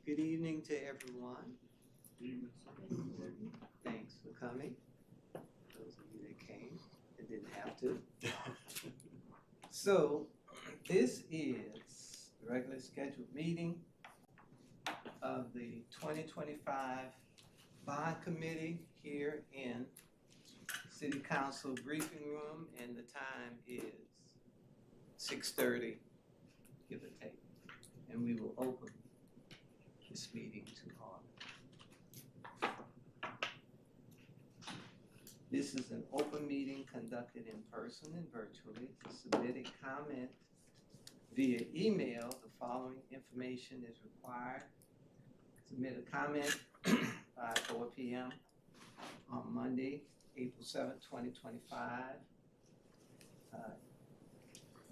Good evening to everyone. Thanks for coming. Those of you that came and didn't have to. So, this is the regular scheduled meeting of the 2025 Bond Committee here in City Council briefing room, and the time is 6:30, give or take. And we will open this meeting to order. This is an open meeting conducted in person and virtually. To submit a comment via email, the following information is required. Submit a comment by 4 p.m. on Monday, April 7th, 2025.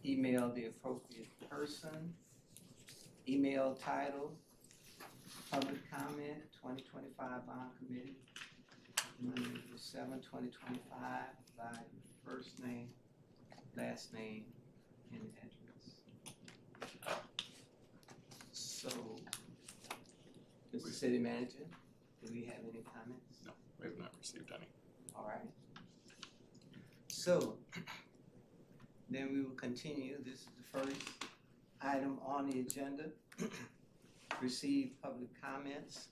Email the appropriate person. Email title, public comment, 2025 Bond Committee, Monday, April 7th, 2025, by your first name, last name, and address. So, Mr. City Manager, do we have any comments? No, we have not received any. All right. So, then we will continue. This is the first item on the agenda. Receive public comments.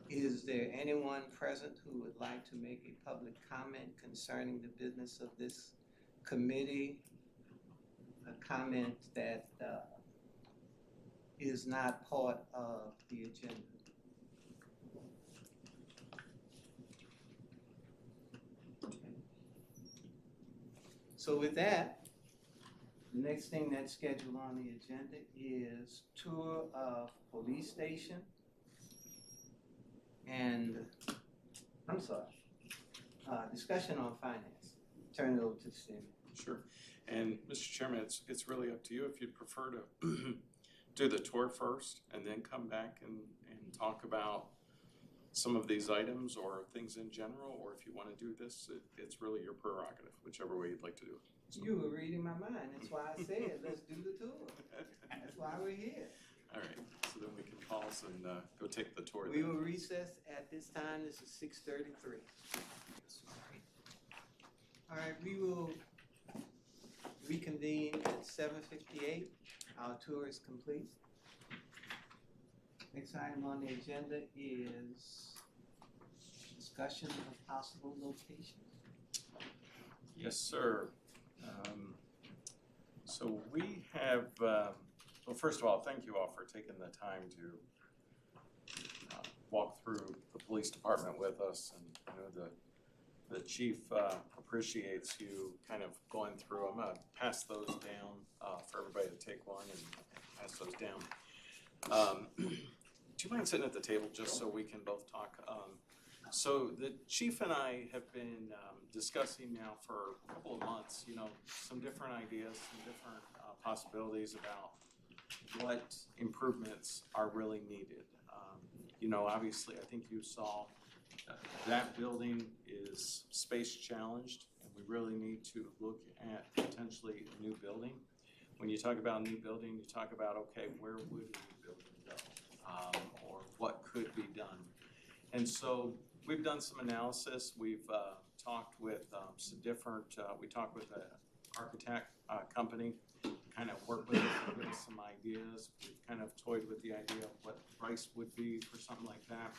Is there anyone present who would like to make a public comment concerning the business of this committee? A comment that is not part of the agenda. So with that, the next thing that's scheduled on the agenda is tour of police station. And, I'm sorry, discussion on finance. Turn it over to the city. Sure. And Mr. Chairman, it's really up to you if you'd prefer to do the tour first and then come back and talk about some of these items or things in general, or if you want to do this, it's really your prerogative, whichever way you'd like to do it. So. You were reading my mind. That's why I said, let's do the tour. That's why we're here. All right, so then we can pause and go take the tour. We will recess at this time. This is 6:33. All right, we will reconvene at 7:58. Our tour is complete. Next item on the agenda is discussion of possible location. Yes, sir. So we have, well, first of all, thank you all for taking the time to walk through the police department with us. And I know the chief appreciates you kind of going through. I'm going to pass those down for everybody to take one and pass those down. Do you mind sitting at the table just so we can both talk? So the chief and I have been discussing now for a couple of months, some different ideas, some different possibilities about what improvements are really needed. Obviously, I think you saw that building is space challenged, and we really need to look at potentially a new building. When you talk about new building, you talk about, okay, where would a new building go? Or what could be done? And so we've done some analysis. We've talked with some different, we talked with an architect company, kind of worked with us to give us some ideas. We've kind of toyed with the idea of what the price would be for something like that.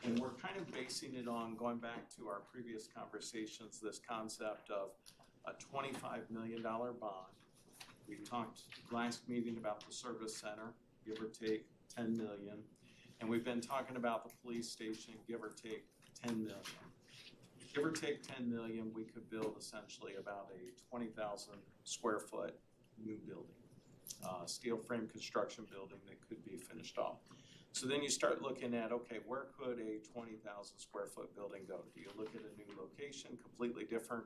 And we're kind of basing it on, going back to our previous conversations, this concept of a $25 million bond. We talked last meeting about the service center, give or take 10 million. And we've been talking about the police station, give or take 10 million. Give or take 10 million, we could build essentially about a 20,000 square foot new building, steel frame construction building that could be finished off. So then you start looking at, okay, where could a 20,000 square foot building go? Do you look at a new location, completely different?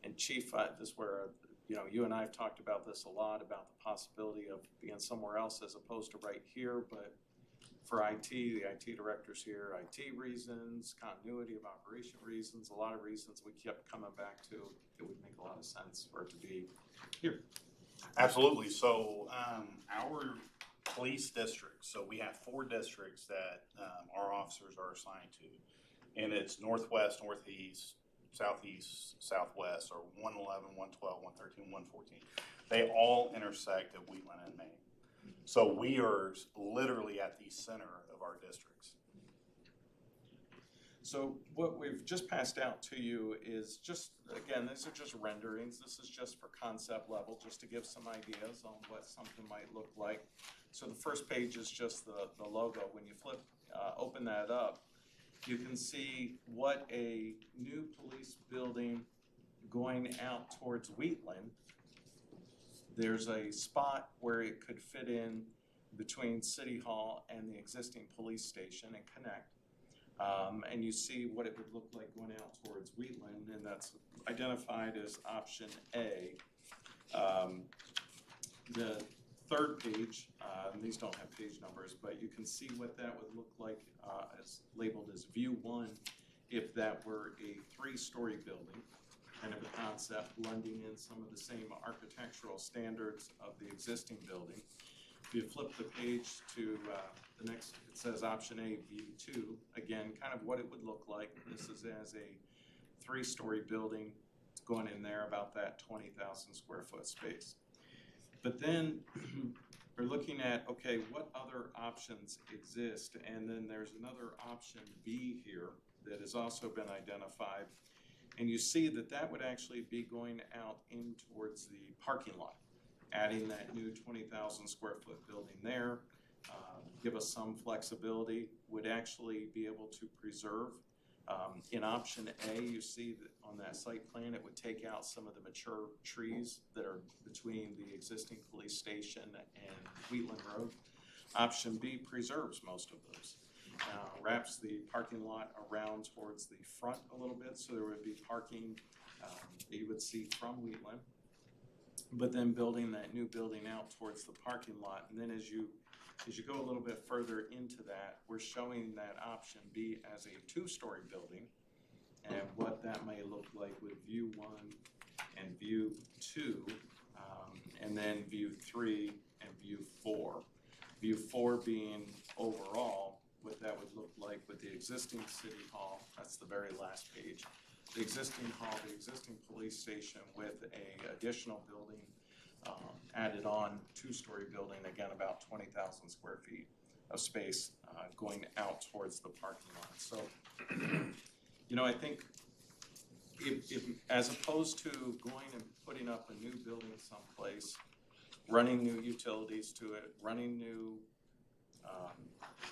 And Chief, this is where, you and I have talked about this a lot, about the possibility of being somewhere else as opposed to right here, but for IT, the IT director's here, IT reasons, continuity of operation reasons, a lot of reasons we kept coming back to, it would make a lot of sense for it to be here. Absolutely. So our police districts. So we have 4 districts that our officers are assigned to. And it's northwest, northeast, southeast, southwest, or 111, 112, 113, 114. They all intersect at Wheatland and Main. So we are literally at the center of our districts. So what we've just passed out to you is just, again, these are just renderings. This is just for concept level, just to give some ideas on what something might look like. So the first page is just the logo. When you open that up, you can see what a new police building going out towards Wheatland. There's a spot where it could fit in between City Hall and the existing police station and connect. And you see what it would look like going out towards Wheatland, and that's identified as option A. The third page, these don't have page numbers, but you can see what that would look like as labeled as view 1 if that were a 3-story building, kind of a concept blending in some of the same architectural standards of the existing building. If you flip the page to the next, it says option A, view 2, again, kind of what it would look like. This is as a 3-story building going in there, about that 20,000 square foot space. But then we're looking at, okay, what other options exist? And then there's another option B here that has also been identified. And you see that that would actually be going out in towards the parking lot, adding that new 20,000 square foot building there, give us some flexibility, would actually be able to preserve. In option A, you see that on that site plan, it would take out some of the mature trees that are between the existing police station and Wheatland Road. Option B preserves most of those. Wraps the parking lot around towards the front a little bit, so there would be parking that you would see from Wheatland, but then building that new building out towards the parking lot. And then as you go a little bit further into that, we're showing that option B as a 2-story building, and what that may look like with view 1 and view 2, and then view 3 and view 4. View 4 being overall what that would look like with the existing City Hall. That's the very last page. The existing hall, the existing police station with a additional building added on, 2-story building, again about 20,000 square feet of space going out towards the parking lot. So, you know, I think if as opposed to going and putting up a new building someplace, running new utilities to it, running new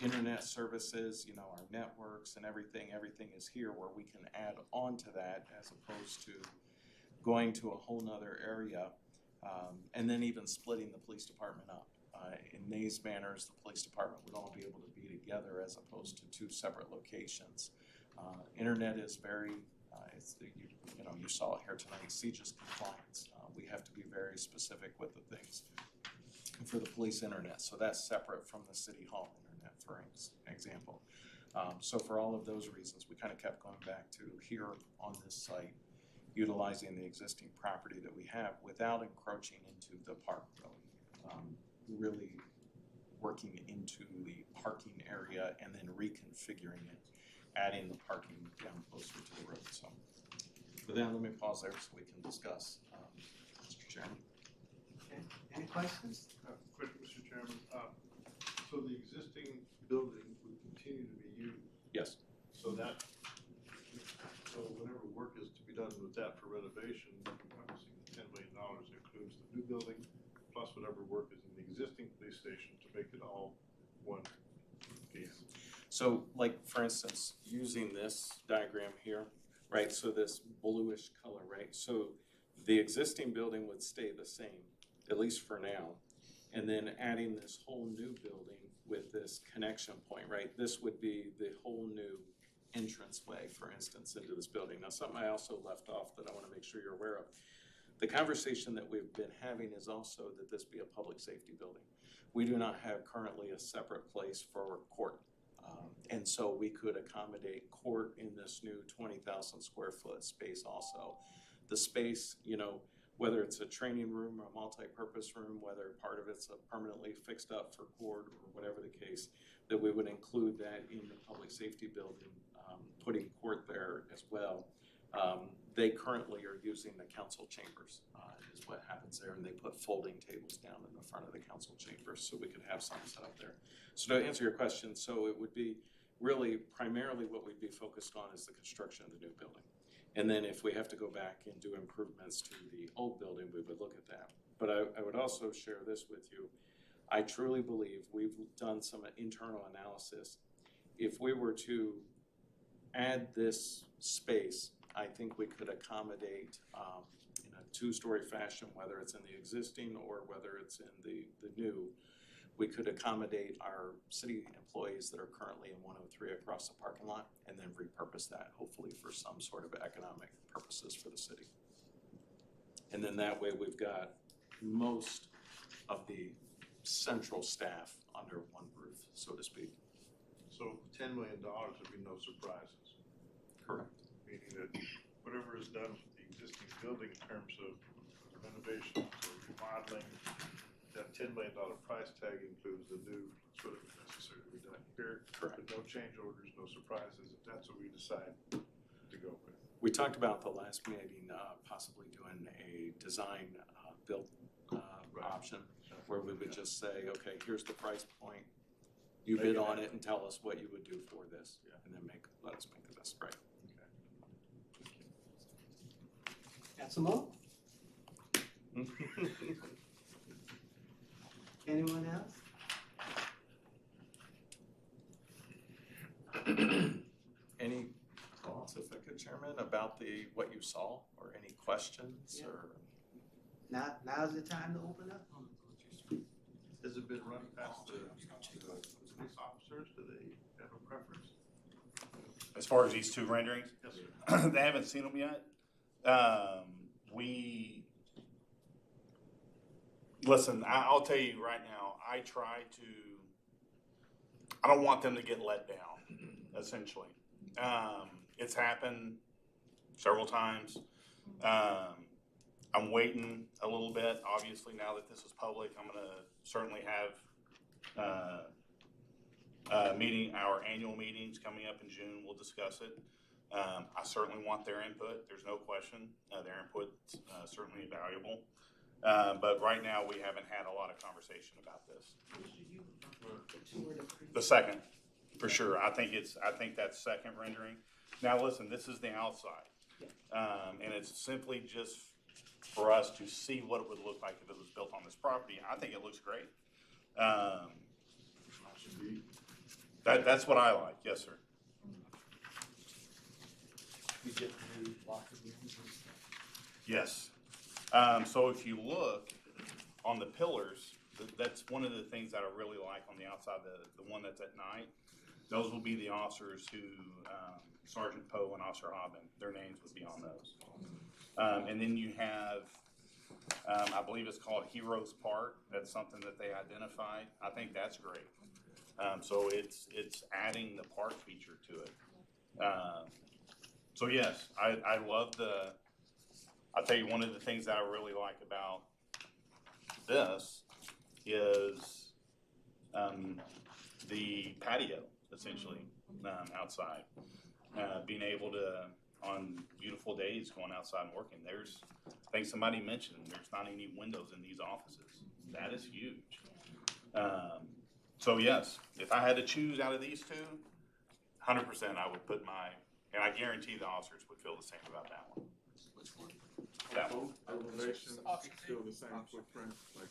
internet services, you know, our networks and everything is here where we can add on to that, as opposed to going to a whole nother area, and then even splitting the police department up. In these manners, the police department would all be able to be together as opposed to 2 separate locations. Internet is very, you know, you saw it here tonight, CJIS compliance. We have to be very specific with the things for the police internet, so that's separate from the City Hall internet, for example. So for all of those reasons, we kind of kept going back to here on this site, utilizing the existing property that we have without encroaching into the park, really working into the parking area and then reconfiguring it, adding the parking down closer to the road. So with that, let me pause there so we can discuss, Mr. Chairman. Okay, any questions? Question, Mr. Chairman. So the existing building would continue to be used. Yes. So whatever work is to be done with that for renovation, obviously the $10 million includes the new building plus whatever work is in the existing police station to make it all one piece. So like, for instance, using this diagram here, right, so this bluish color, right, so the existing building would stay the same, at least for now, and then adding this whole new building with this connection point, right, this would be the whole new entranceway, for instance, into this building. Now, something I also left off that I want to make sure you're aware of. The conversation that we've been having is also that this be a public safety building. We do not have currently a separate place for court. And so we could accommodate court in this new 20,000 square foot space also. The space, you know, whether it's a training room or a multi-purpose room, whether part of it's permanently fixed up for court or whatever the case, that we would include that in the public safety building, putting court there as well. They currently are using the council chambers, is what happens there, and they put folding tables down in the front of the council chambers so we could have some set up there. So to answer your question, so it would be really primarily what we'd be focused on is the construction of the new building. And then if we have to go back and do improvements to the old building, we would look at that. But I would also share this with you. I truly believe we've done some internal analysis. If we were to add this space, I think we could accommodate in a two-story fashion, whether it's in the existing or whether it's in the new. We could accommodate our city employees that are currently in 103 across the parking lot and then repurpose that hopefully for some sort of economic purposes for the city. And then that way we've got most of the central staff under one roof, so to speak. So $10 million would be no surprises, Correct. meaning that whatever is done with the existing building in terms of renovations or remodeling, that $10 million price tag includes the new, sort of necessary to be done here. Correct. But no change orders, no surprises, if that's what we decide to go with. We talked about the last meeting, possibly doing a design build option where we would just say, okay, here's the price point. You bid on it and tell us what you would do for this, and then let us make the best price. Got some more? Anyone else? Any thoughts, if I could, Chairman, about what you saw, or any questions, Yeah. or? Now's the time to open up? Has it been run past the police officers? Do they have a preference? As far as these two renderings, Yes, sir. they haven't seen them yet. Listen, I'll tell you right now, I don't want them to get let down, essentially. It's happened several times. I'm waiting a little bit. Obviously, now that this is public, I'm gonna certainly have our annual meetings coming up in June. We'll discuss it. I certainly want their input. There's no question. Their input's certainly valuable. But right now, we haven't had a lot of conversation about this. The second, for sure. I think that's second rendering. Now, listen, this is the outside. And it's simply just for us to see what it would look like if it was built on this property. I think it looks great. That's what I like. Yes, sir. You get new locker rooms. Yes. So if you look on the pillars, that's one of the things that I really like on the outside, the one that's at night. Those will be the officers who, Sergeant Poe and Officer Hobbin, their names would be on those. And then you have, I believe it's called Heroes Park. That's something that they identified. I think that's great. So it's adding the park feature to it. So yes, I love I'll tell you one of the things that I really like about this is the patio, essentially, outside. Being able to, on beautiful days, going outside and working. I think somebody mentioned, there's not any windows in these offices. That is huge. So yes, if I had to choose out of these two, 100% I would put and I guarantee the officers would feel the same about that one. Which one? That one. Elevation, still the same footprint, like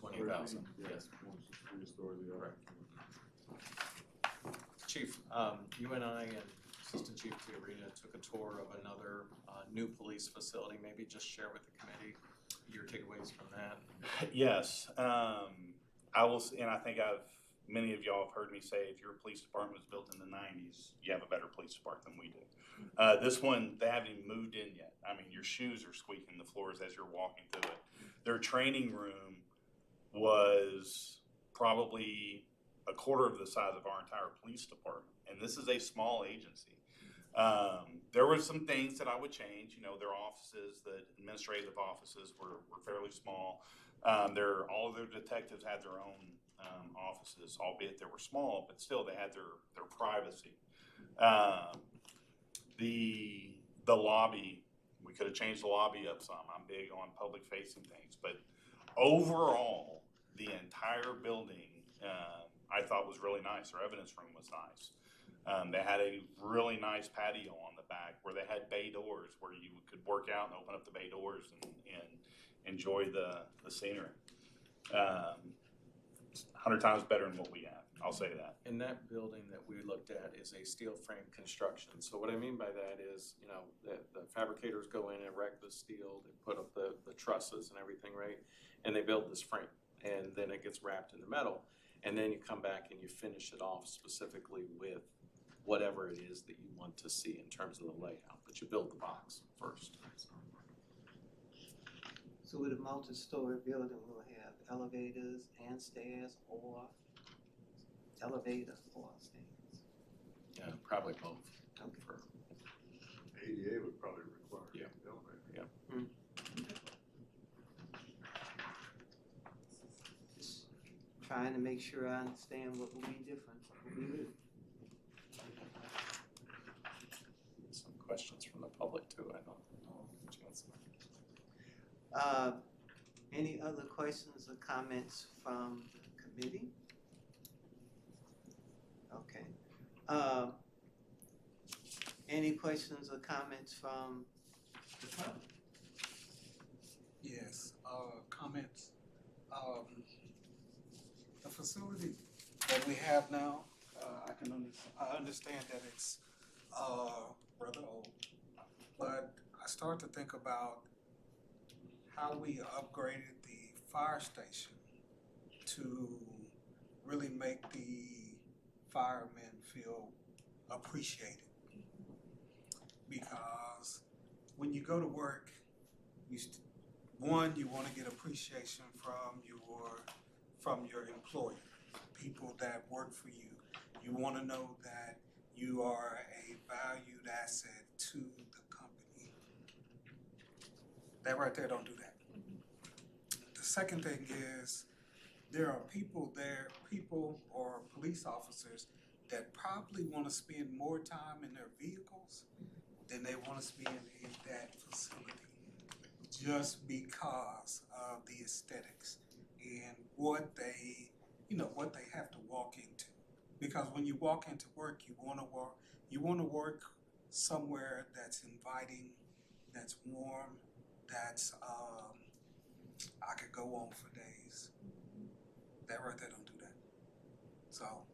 20,000, Yes. One's 3-story, the other. Chief, you and I and Assistant Chief Tiarina took a tour of another new police facility. Maybe just share with the committee your takeaways from that. Yes, I will, and I think many of y'all have heard me say, if your police department was built in the 90s, you have a better police department than we do. This one, they haven't even moved in yet. I mean, your shoes are squeaking the floors as you're walking through it. Their training room was probably a quarter of the size of our entire police department, and this is a small agency. There were some things that I would change, you know, their offices, the administrative offices were fairly small. All of their detectives had their own, offices, albeit they were small, but still they had their privacy. The lobby, we could have changed the lobby up some. I'm big on public facing things, but overall, the entire building, I thought was really nice. Their evidence room was nice. They had a really nice patio on the back where they had bay doors where you could work out and open up the bay doors and enjoy the scenery. 100 times better than what we have. I'll say that. And that building that we looked at is a steel frame construction. So what I mean by that is, you know, the fabricators go in and erect the steel, they put up the trusses and everything, right? And they build this frame, and then it gets wrapped in the metal. And then you come back and you finish it off specifically with whatever it is that you want to see in terms of the layout. But you build the box first. So with a multi-story building, we'll have elevators and stairs, or elevators or stairs. Yeah, probably both. Okay. For- ADA would probably require Yeah. an elevator. Just trying to make sure I understand what will be different. What we do. Some questions from the public too, I know. Any other questions or comments from the committee? Okay. Any questions or comments from the public? Yes, comments. The facility that we have now, I understand that it's rather old, but I start to think about how we upgraded the fire station to really make the firemen feel appreciated. Because when you go to work, you want to get appreciation from your employer, people that work for you. You want to know that you are a valued asset to the company. That right there don't do that. The second thing is there are people or police officers that probably want to spend more time in their vehicles than they want to spend in that facility, just because of the aesthetics and what they have to walk into. Because when you walk into work, you want to work somewhere that's inviting, that's warm, that's I could go on for days. That right there don't do that. So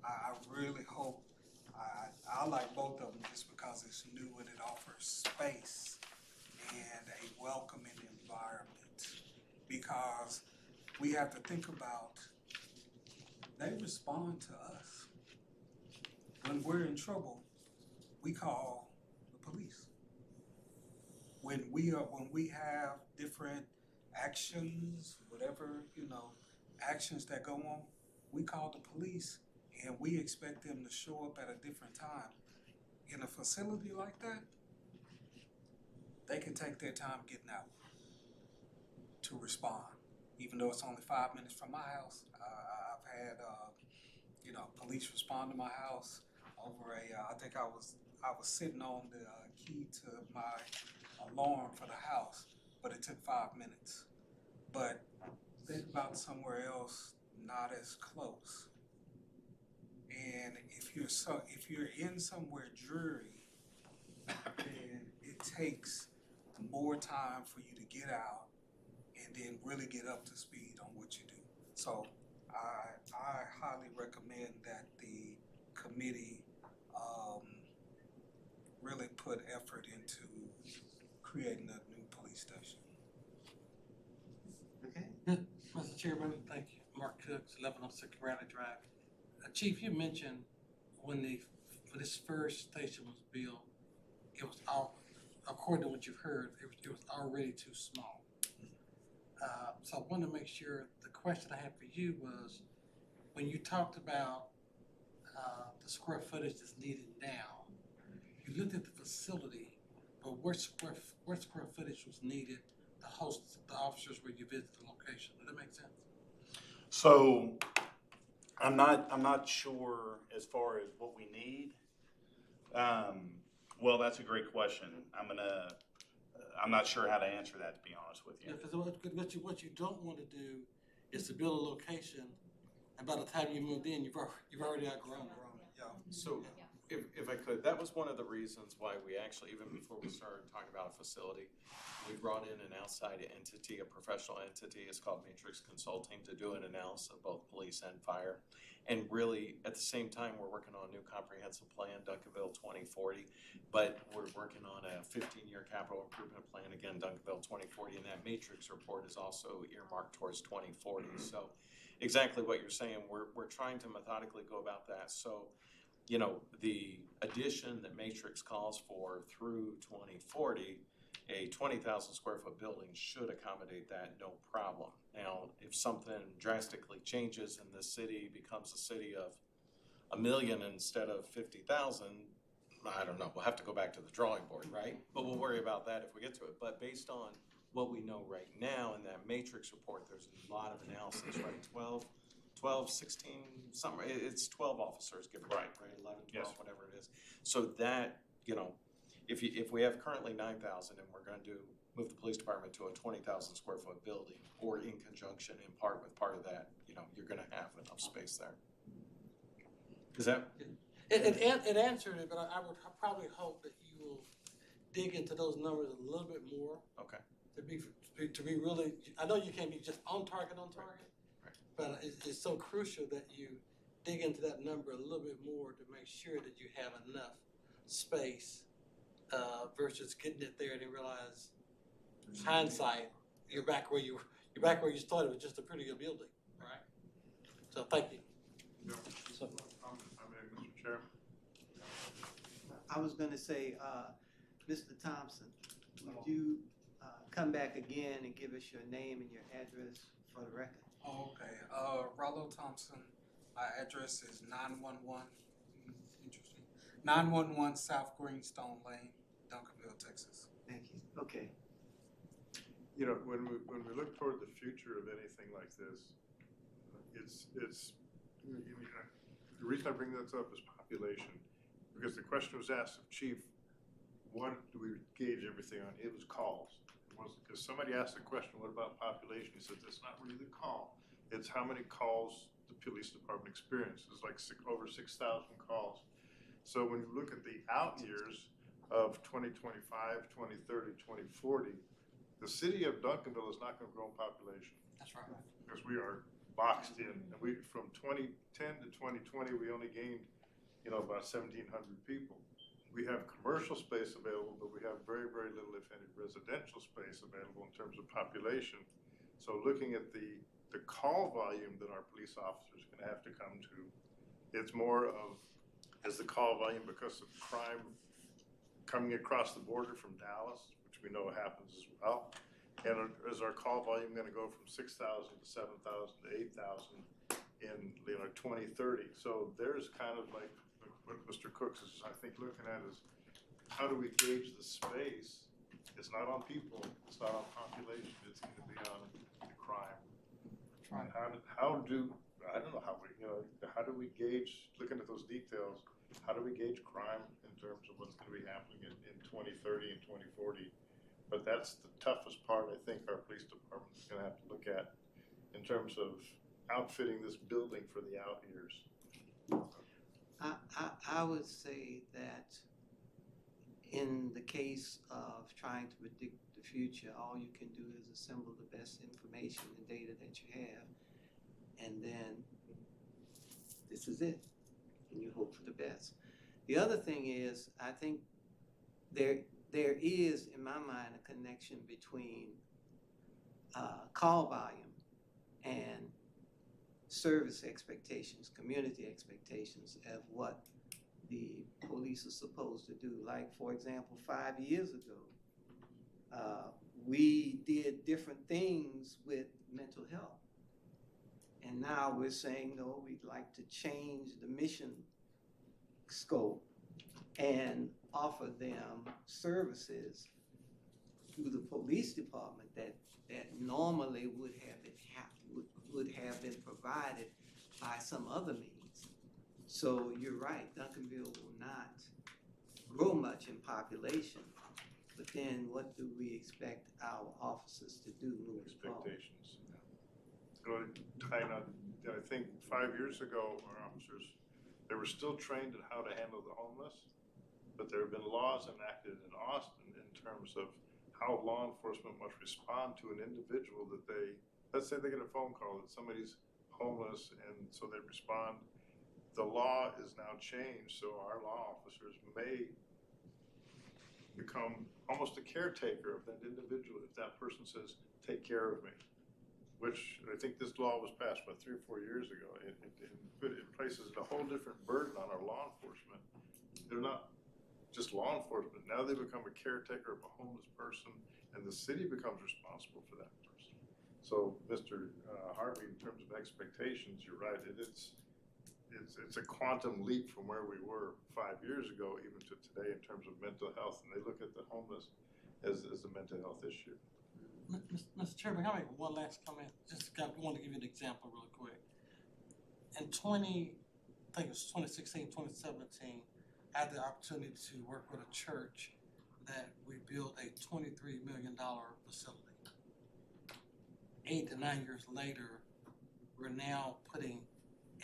I really hope, I like both of them just because it's new and it offers space and a welcoming environment. Because we have to think about, they respond to us. When we're in trouble, we call the police. When we have different actions, whatever, actions that go on, we call the police and we expect them to show up at a different time. In a facility like that, they can take their time getting out to respond. Even though it's only 5 minutes from my house, I've had police respond to my house over I think I was sitting on the key to my alarm for the house, but it took 5 minutes. But think about somewhere else not as close. And if you're in somewhere dreary, then it takes more time for you to get out and then really get up to speed on what you do. So I highly recommend that the committee really put effort into creating a new police station. Okay. Mr. Chairman, thank you. Mark Cooks, 1106 Bradley Drive. Chief, you mentioned when this first station was built, it was according to what you've heard, it was already too small. So I wanted to make sure, the question I had for you was, when you talked about the square footage that's needed now, you looked at the facility, but what square footage was needed to host the officers when you visit the location? Does that make sense? So I'm not sure as far as what we need. Well, that's a great question. I'm not sure how to answer that, to be honest with Yeah, you. because what you don't want to do is to build a location, and by the time you moved in, you've already outgrown it. So, if I could, that was one of the reasons why we actually, even before we started talking about a facility, we brought in an outside entity, a professional entity, it's called Matrix Consulting, to do an analysis of both police and fire. And really, at the same time, we're working on a new comprehensive plan, Duncanville 2040, but we're working on a 15-year capital improvement plan, again, Duncanville 2040, and that Matrix report is also earmarked towards 2040. So exactly what you're saying, we're trying to methodically go about that. So, you know, the addition that Matrix calls for through 2040, a 20,000 square foot building should accommodate that, no problem. Now, if something drastically changes and the city becomes a city of 1 million instead of 50,000, I don't know, we'll have to go back to the drawing board, right? But we'll worry about that if we get to it. But based on what we know right now in that Matrix report, there's a lot of analysis, right? 12, 16, something, it's 12 officers, give or take, right? 11, 12, Yes. whatever it is. So that, you know, if we have currently 9,000 and we're gonna move the police department to a 20,000 square foot building, or in conjunction, in part with part of that, you know, you're gonna have enough space there. Is that, It answered it, but I would probably hope that you will dig into those numbers a little bit more okay, to be really, I know you can't be just on target, Right. but it's so crucial that you dig into that number a little bit more to make sure that you have enough space versus getting it there and then realize hindsight, you're back where you started with just a pretty good building, right? So thank you. Yeah. So- Mr. Chairman. I was gonna say, Mr. Thompson, would you come back again and give us your name and your address for the record? Okay, Rollo Thompson, my address is 911 South Greenstone Lane, Duncanville, Texas. Thank you. Okay. You know, when we look toward the future of anything like this, the reason I bring this up is population, because the question was asked of Chief, what do we gauge everything on? It was calls. Because somebody asked the question, what about population? He said, that's not really the call. It's how many calls the police department experiences. It's like over 6,000 calls. So when you look at the out years of 2025, 2030, 2040, the city of Duncanville is not going to grow in population. That's right. Because we are boxed in. And we, from 2010 to 2020, we only gained, about 1,700 people. We have commercial space available, but we have very, very little, if any, residential space available in terms of population. So looking at the call volume that our police officers are going to have to come to, it's more of, as the call volume because of crime coming across the border from Dallas, which we know happens as well. And is our call volume going to go from 6,000 to 7,000 to 8,000 in 2030? So there's kind of like what Mr. Cooks is, I think, looking at is how do we gauge the space? It's not on people, it's not on population, it's going to be on crime. And how do we gauge, looking at those details, how do we gauge crime in terms of what's going to be happening in 2030 and 2040? But that's the toughest part I think our police department is going to have to look at in terms of outfitting this building for the out years. I would say that in the case of trying to predict the future, all you can do is assemble the best information and data that you have, and then this is it, and you hope for the best. The other thing is, I think there is, in my mind, a connection between call volume and service expectations, community expectations of what the police are supposed to do. Like, for example, 5 years ago, we did different things with mental health. And now we're saying, no, we'd like to change the mission scope. And offer them services through the police department that normally would have been provided by some other means. So you're right, Duncanville will not grow much in population, but then what do we expect our officers to do moving forward? Expectations. I think 5 years ago, our officers, they were still trained in how to handle the homeless, but there have been laws enacted in Austin in terms of how law enforcement must respond to an individual that let's say they get a phone call that somebody's homeless, and so they respond. The law is now changed, so our law officers may become almost a caretaker of that individual if that person says, "Take care of me," which I think this law was passed about 3 or 4 years ago. It places a whole different burden on our law enforcement. They're not just law enforcement. Now they become a caretaker of a homeless person, and the city becomes responsible for that person. So, Mr. Harvey, in terms of expectations, you're right. It's a quantum leap from where we were 5 years ago, even to today, in terms of mental health. And they look at the homeless as a mental health issue. Mr. Chairman, can I make one last comment? Want to give you an example really quick. In I think it was 2016, 2017, I had the opportunity to work with a church that we built a $23 million facility. 8 to 9 years later, we're now putting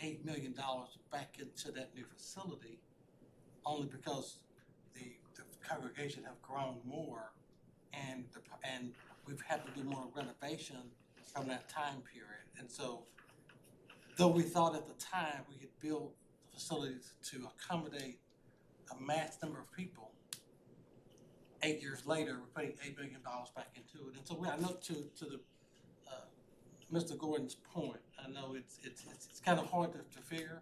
$8 million back into that new facility, only because the congregation have grown more, and we've had to do more renovation from that time period. And so, though we thought at the time we could build the facilities to accommodate a mass number of people, 8 years later, we're putting $8 million back into it. And so I know to the Mr. Gordon's point, I know it's kind of hard to figure,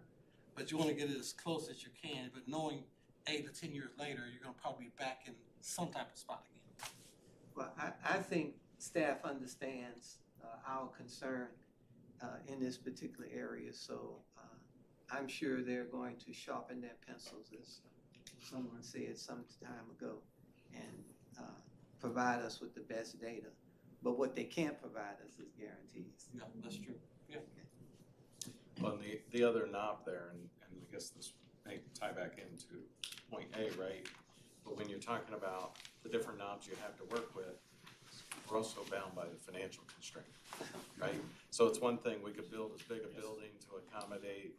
but you want to get it as close as you can. But knowing 8 to 10 years later, you're going to probably be back in some type of spot again. Well, I think staff understands our concern in this particular area, so I'm sure they're going to sharpen their pencils, as someone said some time ago, and provide us with the best data. But what they can't provide us is guarantees. Yeah, that's true. Yeah. Well, and the other knob there, and I guess this may tie back into point A, right? But when you're talking about the different knobs you have to work with, we're also bound by the financial constraint, right? So it's one thing, we could build as big a building to accommodate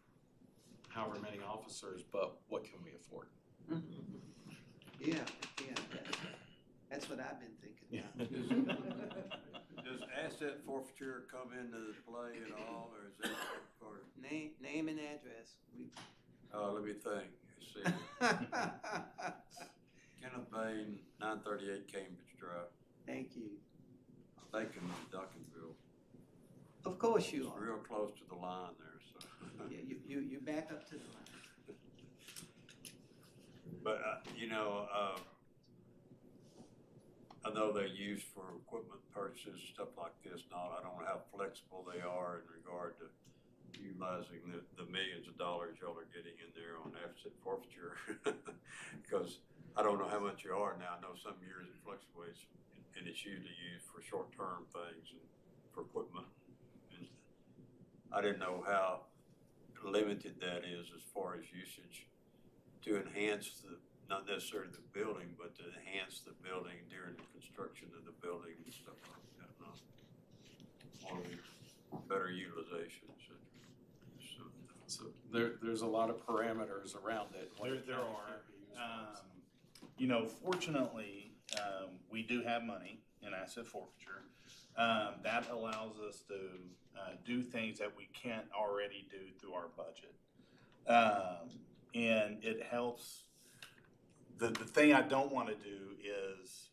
however many officers, but what can we afford? Yeah, that's what I've been thinking about. Does asset forfeiture come into play at all, or is that part of? Name and address. Let me think. Let's see. Kenneth Bain, 938 Cambridge Drive. Thank you. I'm thinking Duncanville. Of course you It's are. real close to the line there, so. Yeah, you back up to the line. But, I know they're used for equipment purchases, stuff like this, and all. I don't know how flexible they are in regard to utilizing the millions of dollars y'all are getting in there on asset forfeiture. Because I don't know how much you are now. I know some years it fluctuates, and it's usually used for short-term things and for equipment. And I didn't know how limited that is as far as usage to enhance not necessarily the building, but to enhance the building during the construction of the building and stuff like that. Or better utilization, So there's a lot of parameters around it. There are. Fortunately, we do have money in asset forfeiture. That allows us to do things that we can't already do through our budget. And it helps. The thing I don't want to do is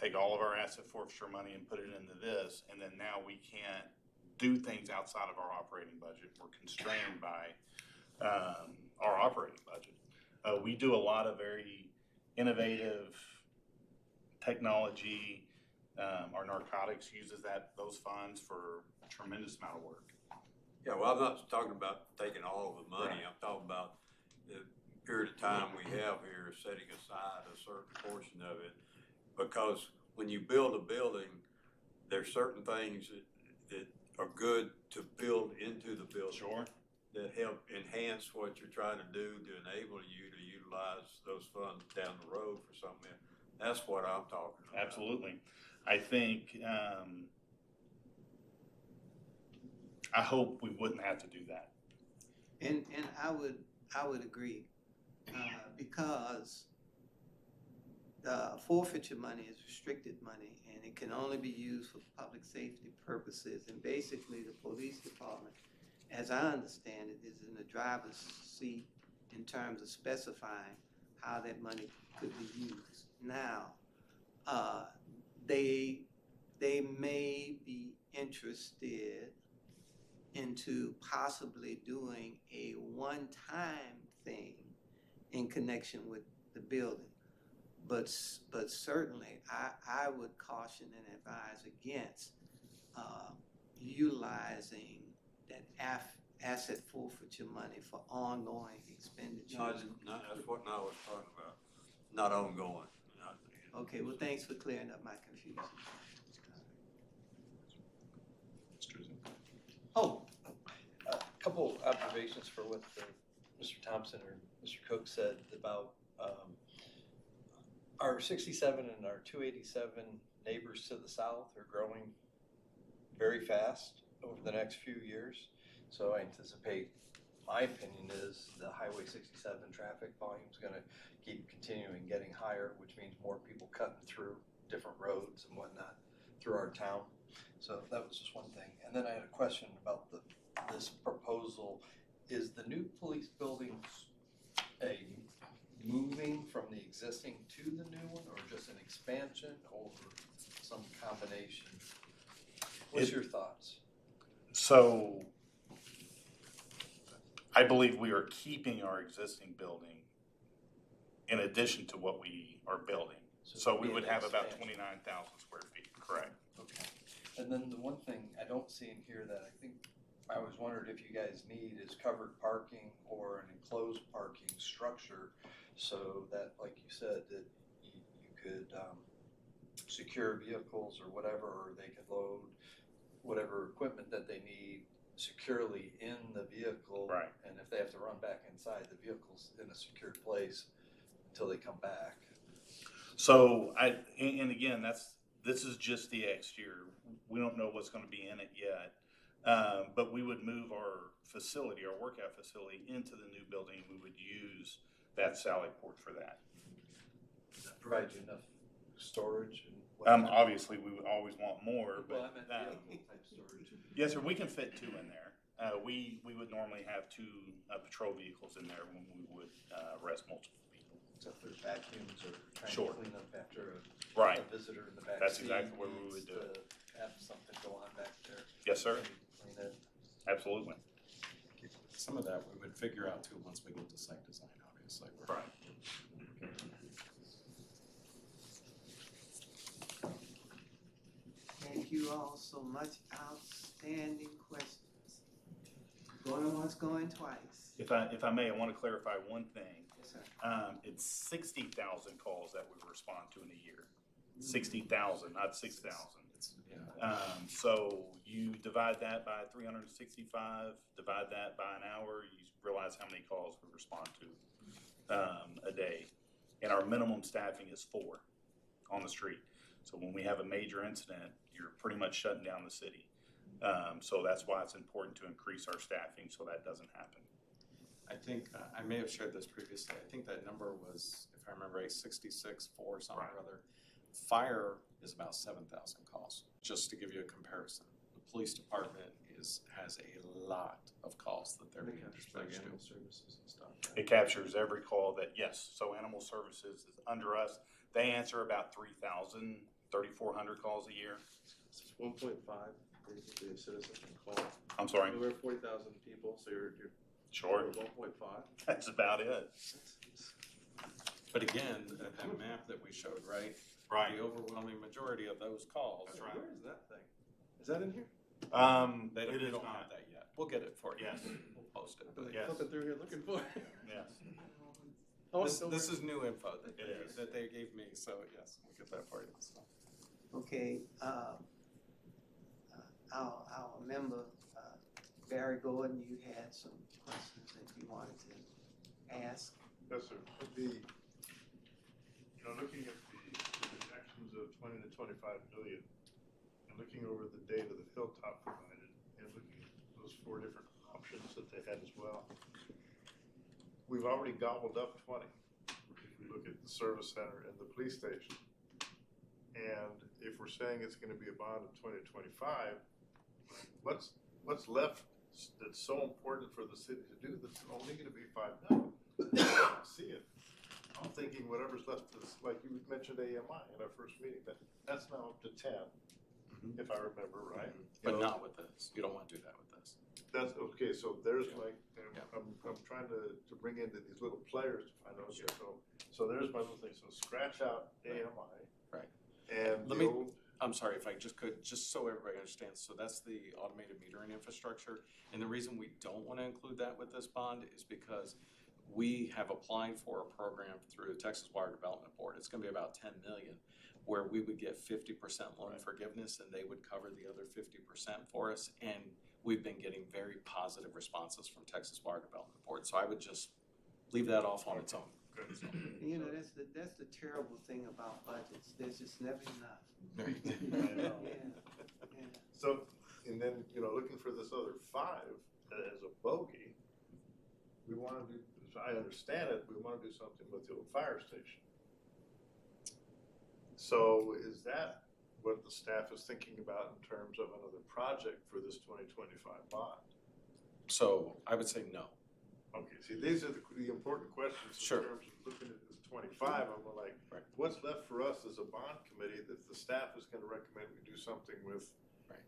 take all of our asset forfeiture money and put it into this, and then now we can't do things outside of our operating budget. We're constrained by our operating budget. We do a lot of very innovative technology. Our narcotics uses those funds for a tremendous amount of work. Yeah, well, I'm not talking about taking all of the money. Right. I'm talking about period of time we have here, setting aside a certain portion of it. Because when you build a building, there's certain things that are good to build into the building. Sure. That help enhance what you're trying to do to enable you to utilize those funds down the road for something. That's what I'm talking about. Absolutely. I think, I hope we wouldn't have to do that. And I would agree, because the forfeiture money is restricted money and it can only be used for public safety purposes. And basically, the police department, as I understand it, is in the driver's seat in terms of specifying how that money could be used. Now, they may be interested into possibly doing a one-time thing in connection with the building. But certainly, I would caution and advise against utilizing that asset forfeiture money for ongoing expenditures. No, that's what I was talking about, not ongoing. Okay, well, thanks for clearing up my confusion. Oh, a couple observations for what Mr. Thompson or Mr. Cook said about our 67 and our 287 neighbors to the south are growing very fast over the next few years. So I anticipate, my opinion is the Highway 67 traffic volume is going to keep continuing getting higher, which means more people cutting through different roads and whatnot through our town. So that was just one thing. And then I had a question about this proposal. Is the new police building a moving from the existing to the new one, or just an expansion, or some combination? What's your thoughts? So I believe we are keeping our existing building in addition to what we are building. So we would have about 29,000 square feet, correct? Okay. And then the one thing I don't see in here that I think I always wondered if you guys need is covered parking or an enclosed parking structure, so that, like you said, that you could secure vehicles or whatever, or they could load whatever equipment that they need securely in the vehicle. Right. And if they have to run back inside, the vehicle's in a secured place until they come back. So and again, this is just the exterior. We don't know what's going to be in it yet. But we would move our facility, our workout facility, into the new building. We would use that sally port for that. Does that provide you enough storage and whatnot? Obviously, we would always want more, Well, but I meant vehicle type storage. yes, sir, we can fit two in there. We would normally have two patrol vehicles in there when we would arrest multiple people. So if there's vacuums or trying Sure. to clean up after Right. a visitor in the back That's seat exactly what we needs would do. to have something go on back there. Yes, sir. Maybe clean it. Absolutely. Some of that we would figure out too once we get to site design, obviously. Right. Thank you all so much. Outstanding questions. Going once, going twice. If I may, I want to clarify one thing. Yes, sir. It's 60,000 calls that we respond to in a year. 60,000, not 6,000. Yeah. So you divide that by 365, divide that by an hour, you realize how many calls we respond to a day. And our minimum staffing is 4 on the street. So when we have a major incident, you're pretty much shutting down the city. So that's why it's important to increase our staffing so that doesn't happen. I think, I may have shared this previously, I think that number was, if I remember right, 66 for something or other. Fire is about 7,000 calls, just to give you a comparison. The police department has a lot of calls that they're being dispatched to. Services and stuff. It captures every call that, yes, so Animal Services is under us. They answer about 3,000, 3,400 calls a year. It's 1.5, basically, a citizen can call. I'm sorry, We're 40,000 people, so you're short. 1.5. That's about it. But again, that map that we showed, right? Right. The overwhelming majority of those calls. That's right. Where is that thing? Is that in here? They It we is don't not. have that yet. We'll get it for you. Yes. We'll post it. I've been Yes. flipping through here looking for it. Yes. This is new info that It is. that they gave me, so yes, we'll get that for you, so. Okay, our member, Barry Gordon, you had some questions that you wanted to ask. Yes, sir. Looking at the projections of 20 to 25 million, and looking over the data that Hilltop provided, and looking at those 4 different options that they had as well, we've already gobbled up 20. If we look at the service center and the police station, and if we're saying it's going to be a bond of 20 to 25, what's left that's so important for the city to do that's only going to be 5 million? I don't see it. I'm thinking whatever's left is, like you mentioned AMI in our first meeting, that's now up to 10, if I remember right. But not with this, you don't wanna do that with this. That's, okay, so there's Yeah. my, I'm trying to bring into these little players to find out, okay, so there's my little thing, so scratch out AMI. Right. And Let the me- old, I'm sorry if I just could, just so everybody understands, so that's the automated metering infrastructure. And the reason we don't wanna include that with this bond is because we have applied for a program through the Texas Water Development Board. It's gonna be about 10 million, where we would get 50% loan forgiveness and they would cover the other 50% for us. And we've been getting very positive responses from Texas Water Development Board. So I would just leave that off on its own. good. You know, that's the terrible thing about budgets, there's just never enough. I know. Yeah. So, and then, looking for this other 5 as a bogey, we wanna do, as I understand it, we wanna do something with the old fire station. So is that what the staff is thinking about in terms of another project for this 2025 bond? So I would say no. Okay, see, these are the important questions in Sure. terms of looking at this 25, I'm like, Right. what's left for us as a bond committee that the staff is gonna recommend we do something with? Right.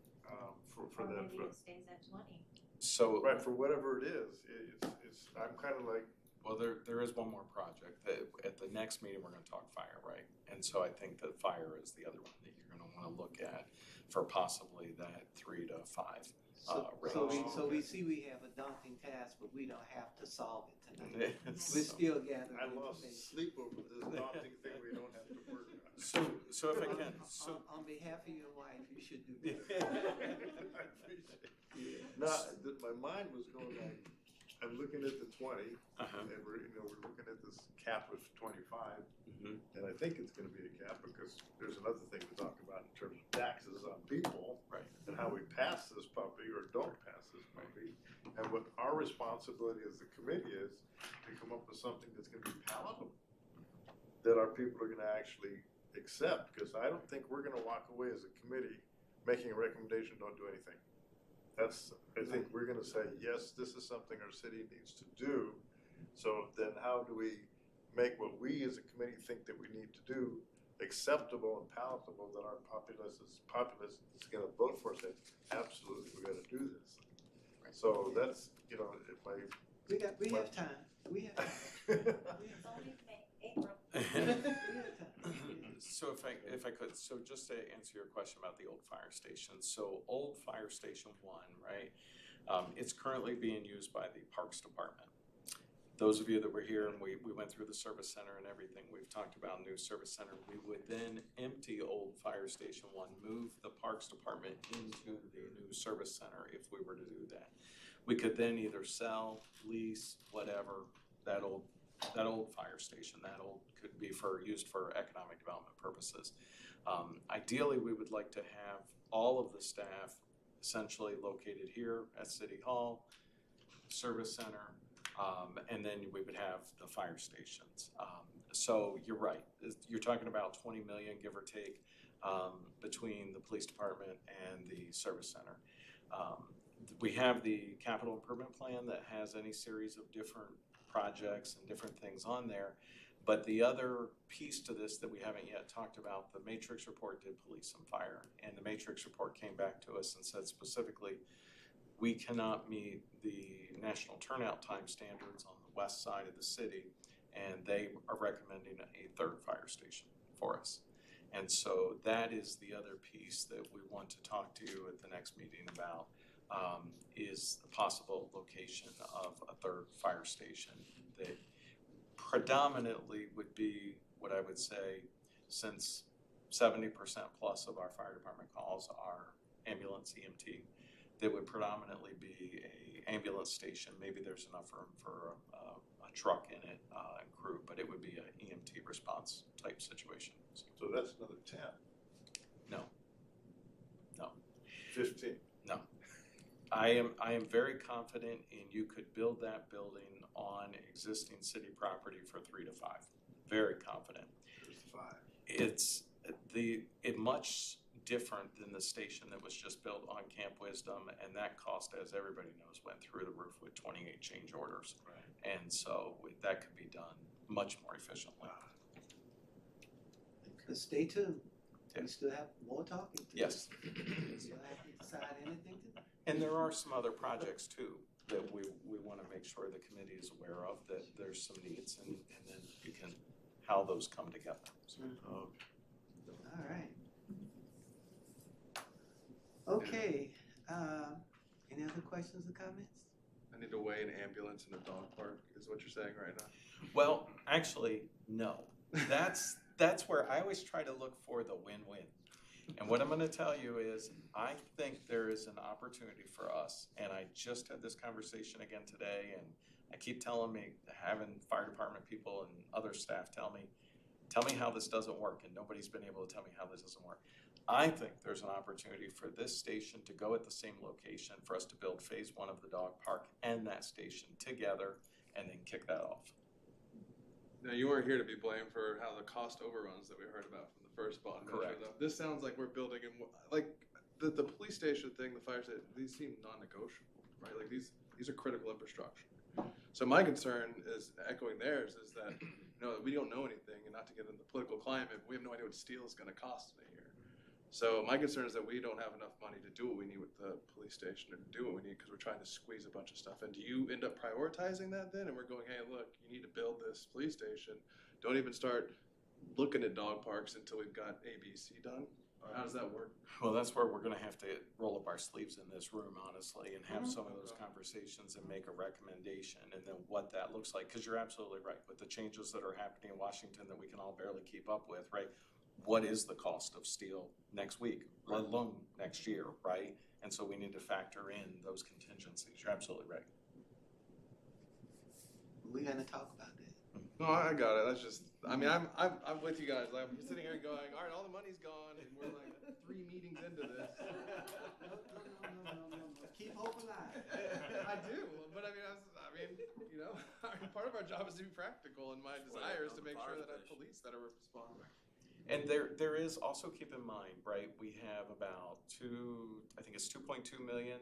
For Or that, maybe it stays at 20. So. right, for whatever it is, it's, I'm kinda like, Well, there is one more project that at the next meeting, we're gonna talk fire, right? And so I think that fire is the other one that you're gonna wanna look at for possibly that 3 to 5. So we see we have a daunting task, but we don't have to solve it tonight. We're still gathering I lost information. sleep over this daunting thing we don't have to work on. So if I can, so. On behalf of your wife, you should do I that. appreciate it. No, my mind was going like, I'm looking at the 20, Uh-huh. and we're looking at this cap of 25, Mhm. and I think it's gonna be a cap because there's another thing to talk about in terms of taxes on people. Right. And how we pass this puppy or don't pass this puppy. And what our responsibility as the committee is to come up with something that's gonna be palatable. That our people are gonna actually accept, because I don't think we're gonna walk away as a committee making a recommendation, don't do anything. I think we're gonna say, yes, this is something our city needs to do. So then how do we make what we as a committee think that we need to do acceptable and palatable that our populace is gonna vote for us, say, absolutely, we gotta do this. So that's, if We have time, we have time. It's only April. We have time. So if I could, so just to answer your question about the old fire station, so old fire station 1, right? It's currently being used by the Parks Department. Those of you that were here and we went through the service center and everything, we've talked about new service center. We would then empty old fire station 1, move the Parks Department into the new service center if we were to do that. We could then either sell, lease, whatever, that old fire station, could be used for economic development purposes. Ideally, we would like to have all of the staff essentially located here at City Hall, Service Center, and then we would have the fire stations. So you're right, you're talking about 20 million, give or take, between the police department and the service center. We have the capital improvement plan that has any series of different projects and different things on there. But the other piece to this that we haven't yet talked about, the matrix report did police and fire. And the matrix report came back to us and said specifically, we cannot meet the national turnout time standards on the west side of the city. And they are recommending a 3rd fire station for us. And so that is the other piece that we want to talk to you at the next meeting about. Is the possible location of a 3rd fire station that predominantly would be what I would say, since 70% plus of our fire department calls are ambulance EMT, that would predominantly be a ambulance station. Maybe there's enough room for a truck in it and crew, but it would be an EMT response type situation. So that's another 10. No. 15. I am very confident in you could build that building on existing city property for 3 to 5. Very confident. There's the 5. It's much different than the station that was just built on Camp Wisdom, and that cost, as everybody knows, went through the roof with 28 change orders. Right. And so that could be done much more efficiently. But stay tuned. We Yes. still have more talking to do. Yes. We still have to decide anything today. And there are some other projects too that we want to make sure the committee is aware of, that there's some needs, and then you can, how those come together. So, All right. Okay, any other questions or comments? I need to weigh an ambulance in a dog park, is what you're saying right now? well, actually, no. That's where I always try to look for the win-win. And what I'm going to tell you is, I think there is an opportunity for us, and I just had this conversation again today, and I keep telling me, having fire department people and other staff tell me how this doesn't work, and nobody's been able to tell me how this doesn't work. I think there's an opportunity for this station to go at the same location, for us to build phase 1 of the dog park and that station together, and then kick that off. Now, you weren't here to be blamed for how the cost overruns that we heard about from the first bond measure, Correct. though. This sounds like we're building in, like, the police station thing, the fire station, these seem non-negotiable, right? Like, these are critical infrastructure. So my concern is, echoing theirs, is that, we don't know anything, and not to get into the political climate, we have no idea what steel is gonna cost in a year. So my concern is that we don't have enough money to do what we need with the police station, or to do what we need, because we're trying to squeeze a bunch of stuff. And do you end up prioritizing that then? And we're going, hey, look, you need to build this police station. Don't even start looking at dog parks until we've got A, B, C done? Or how does that work? Well, that's where we're gonna have to roll up our sleeves in this room, honestly, and have some of those conversations and make a recommendation, and then what that looks like, because you're absolutely right, with the changes that are happening in Washington that we can all barely keep up with, right? What is the cost of steel next week, let alone next year, right? And so we need to factor in those contingencies. You're absolutely right. We're gonna talk about that. No, I got it. That's just, I'm with you guys. I'm sitting here going, all right, all the money's gone, and we're like 3 meetings into this. No. Keep hope alive. I do, but I mean, part of our job is to be practical, and my desire is to make sure that I have police that are responding. And there is also, keep in mind, right, we have about I think it's 2.2 million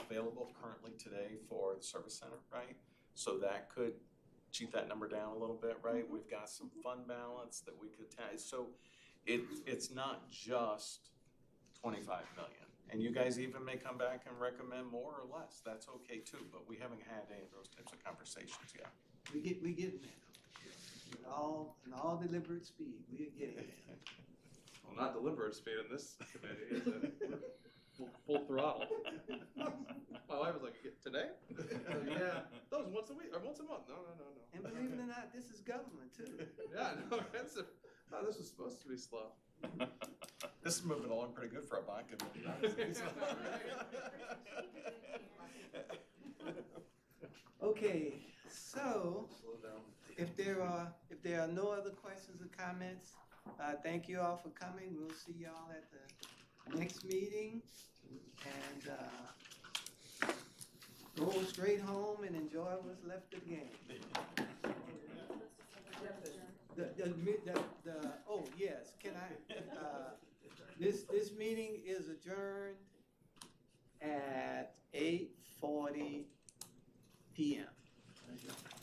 available currently today for the service center, right? So that could cheat that number down a little bit, right? We've got some fund balance that we could so it's not just 25 million. And you guys even may come back and recommend more or less. That's okay too, but we haven't had any of those types of conversations yet. We getting there. In all deliberate speed, we're getting there. Well, not deliberate speed in this committee, is it? Full throttle. My wife was like, today? Yeah, that was once a week, or once a month. No. And believe it or not, this is government too. Yeah, no, this was supposed to be slow. This is moving along pretty good for a vodka. Okay, so Slow down. if there are no other questions or comments, thank you all for coming. We'll see y'all at the next meeting, and go straight home and enjoy what's left of the game. Oh, yes, can I, this meeting is adjourned at